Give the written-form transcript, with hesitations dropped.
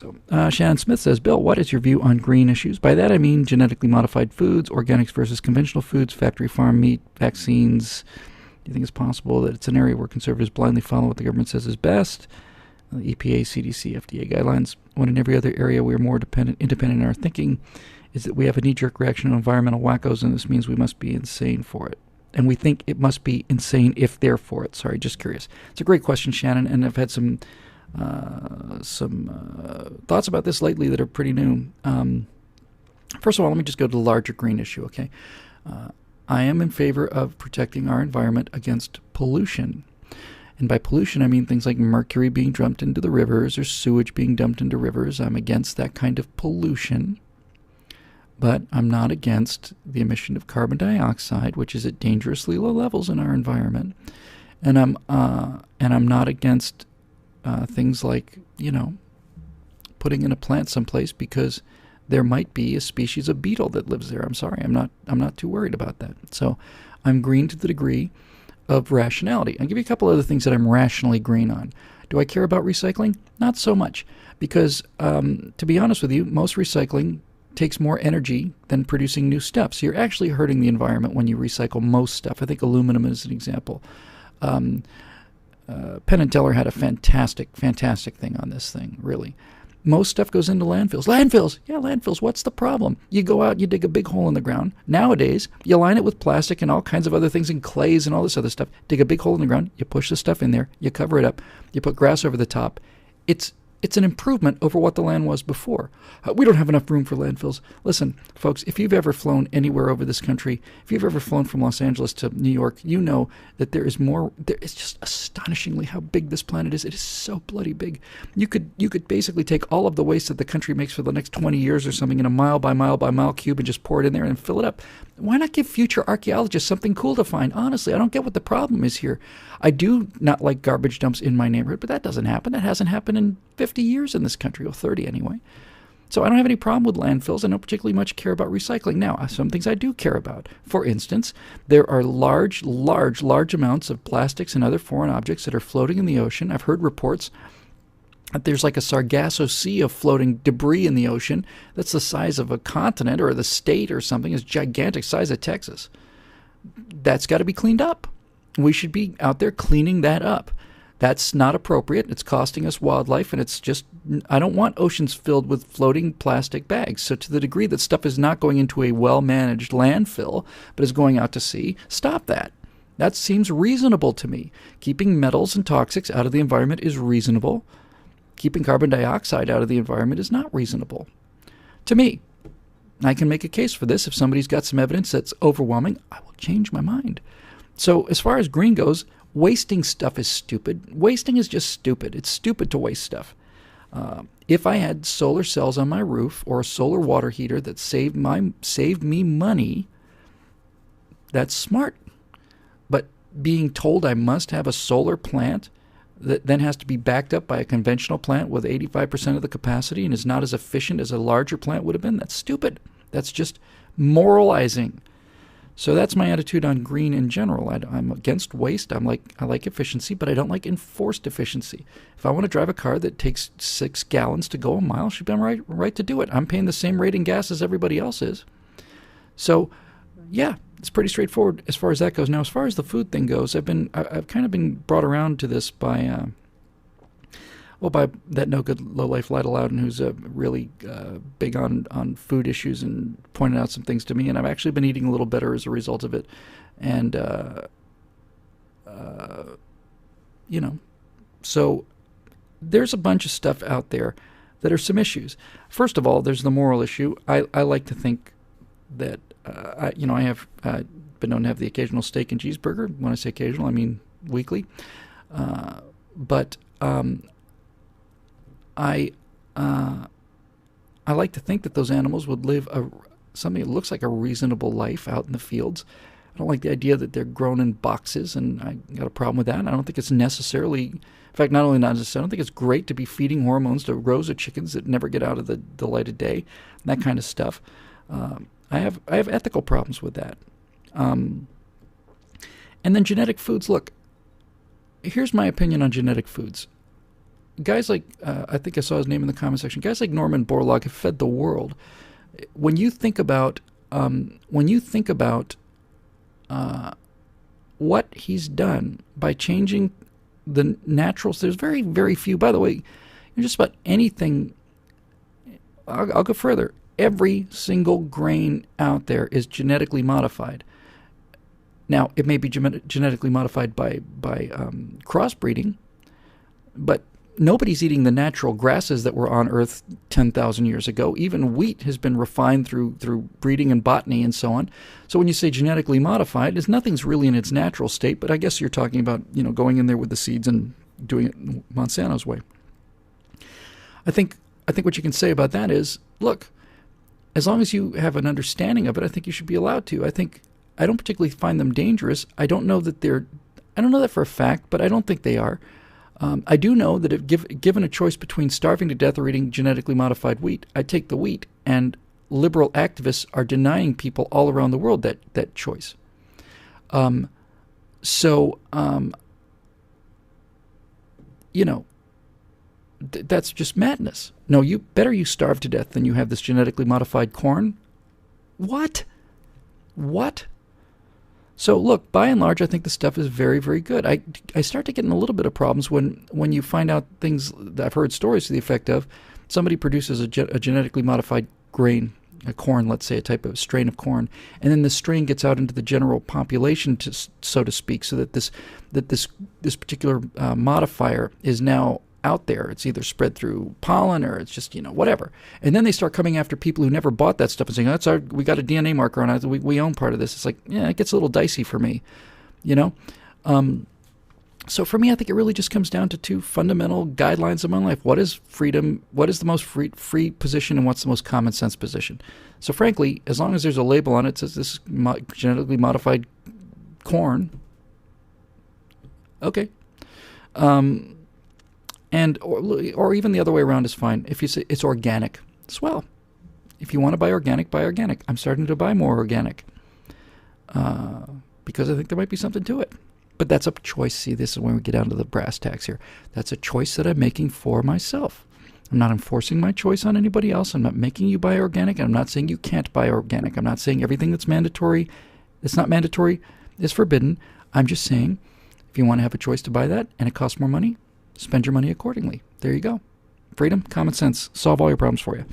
So, Shannon Smith says, Bill, what is your view on green issues? By that I mean genetically modified foods, organics versus conventional foods, factory farm meat, vaccines. Do you think it's possible that it's an area where conservatives blindly follow what the government says is best? EPA, CDC, FDA guidelines. When in every other area we are more independent in our thinking, is that we have a knee-jerk reaction to environmental wackos, and this means we must be insane for it. And we think it must be insane if they're for it. Sorry, just curious. It's a great question, Shannon, and I've had some thoughts about this lately that are pretty new. First of all, let me just go to the larger green issue, okay? I am in favor of protecting our environment against pollution. And by pollution, I mean things like mercury being dumped into the rivers or sewage being dumped into rivers. I'm against that kind of pollution. But I'm not against the emission of carbon dioxide, which is at dangerously low levels in our environment. And I'm not against things like, putting in a plant someplace because there might be a species of beetle that lives there. I'm sorry, I'm not too worried about that. So I'm green to the degree of rationality. I'll give you a couple other things that I'm rationally green on. Do I care about recycling? Not so much, because to be honest with you, most recycling takes more energy than producing new stuff. So you're actually hurting the environment when you recycle most stuff. I think aluminum is an example. Penn and Teller had a fantastic thing on this thing, really. Most stuff goes into landfills. Landfills! Yeah, landfills. What's the problem? You go out, you dig a big hole in the ground. Nowadays, you line it with plastic and all kinds of other things and clays and all this other stuff. Dig a big hole in the ground. You push the stuff in there. You cover it up. You put grass over the top. It's an improvement over what the land was before. We don't have enough room for landfills. Listen, folks, if you've ever flown anywhere over this country, if you've ever flown from Los Angeles to New York, you know that there is more. It's just astonishingly how big this planet is. It is so bloody big. You could basically take all of the waste that the country makes for the next 20 years or something in a mile by mile by mile cube and just pour it in there and fill it up. Why not give future archaeologists something cool to find? Honestly, I don't get what the problem is here. I do not like garbage dumps in my neighborhood, but that doesn't happen. That hasn't happened in 50 years in this country, or 30 anyway. So I don't have any problem with landfills. I don't particularly much care about recycling. Now, some things I do care about. For instance, there are large amounts of plastics and other foreign objects that are floating in the ocean. I've heard reports that there's like a Sargasso Sea of floating debris in the ocean that's the size of a continent or the state or something. It's gigantic, size of Texas. That's got to be cleaned up. We should be out there cleaning that up. That's not appropriate. It's costing us wildlife, and it's just, I don't want oceans filled with floating plastic bags. So to the degree that stuff is not going into a well-managed landfill, but is going out to sea, stop that. That seems reasonable to me. Keeping metals and toxics out of the environment is reasonable. Keeping carbon dioxide out of the environment is not reasonable. To me, I can make a case for this. If somebody's got some evidence that's overwhelming, I will change my mind. So as far as green goes, wasting stuff is stupid. Wasting is just stupid. It's stupid to waste stuff. If I had solar cells on my roof or a solar water heater that saved me money, that's smart. But being told I must have a solar plant that then has to be backed up by a conventional plant with 85% of the capacity and is not as efficient as a larger plant would have been, that's stupid. That's just moralizing. So that's my attitude on green in general. I'm against waste. I like efficiency, but I don't like enforced efficiency. If I want to drive a car that takes 6 gallons to go a mile, should be right to do it. I'm paying the same rate in gas as everybody else is. So, yeah, it's pretty straightforward as far as that goes. Now, as far as the food thing goes, I've kind of been brought around to this by that no good lowlife Lytle Loudon, who's really big on food issues and pointed out some things to me, and I've actually been eating a little better as a result of it. And so there's a bunch of stuff out there that are some issues. First of all, there's the moral issue. I like to think that I have been known to have the occasional steak and cheeseburger. When I say occasional, I mean weekly. But I like to think that those animals would live something that looks like a reasonable life out in the fields. I don't like the idea that they're grown in boxes, and I got a problem with that. I don't think it's necessarily, in fact, not only not necessarily, I don't think it's great to be feeding hormones to rows of chickens that never get out of the light of day, that kind of stuff. I have ethical problems with that. And then genetic foods. Look, here's my opinion on genetic foods. guys like, I think I saw his name in the comment section, guys like Norman Borlaug have fed the world. When you think about what he's done by changing the natural, there's very, very few, by the way, just about anything, I'll go further. Every single grain out there is genetically modified. Now, it may be genetically modified by crossbreeding, but nobody's eating the natural grasses that were on Earth 10,000 years ago. Even wheat has been refined through breeding and botany and so on. So when you say genetically modified, nothing's really in its natural state, but I guess you're talking about, going in there with the seeds and doing it Monsanto's way. I think what you can say about that is, look, as long as you have an understanding of it, I think you should be allowed to. I don't particularly find them dangerous. I don't know that for a fact, but I don't think they are. I do know that if given a choice between starving to death or eating genetically modified wheat, I'd take the wheat, and liberal activists are denying people all around the world that choice. That's just madness. No, you starve to death than you have this genetically modified corn. What? So look, by and large, I think the stuff is very, very good. I start to get in a little bit of problems when you find out things that I've heard stories to the effect of somebody produces a genetically modified grain, a corn, let's say, a type of strain of corn, and then the strain gets out into the general population, so to speak, so that this particular modifier is now out there. It's either spread through pollen or it's just, whatever. And then they start coming after people who never bought that stuff and saying, we got a DNA marker on it. We own part of this. It's like, yeah, it gets a little dicey for me, So for me, I think it really just comes down to two fundamental guidelines of my life. What is freedom? What is the most free position, and what's the most common sense position? So frankly, as long as there's a label on it that says this is genetically modified corn, okay. Or even the other way around is fine. If you say it's organic, swell. If you want to buy organic, buy organic. I'm starting to buy more organic because I think there might be something to it. But that's a choice. See, this is when we get down to the brass tacks here. That's a choice that I'm making for myself. I'm not enforcing my choice on anybody else. I'm not making you buy organic. I'm not saying you can't buy organic. I'm not saying everything that's mandatory, it's not mandatory, is forbidden. I'm just saying if you want to have a choice to buy that and it costs more money, spend your money accordingly. There you go. Freedom, common sense, solve all your problems for you.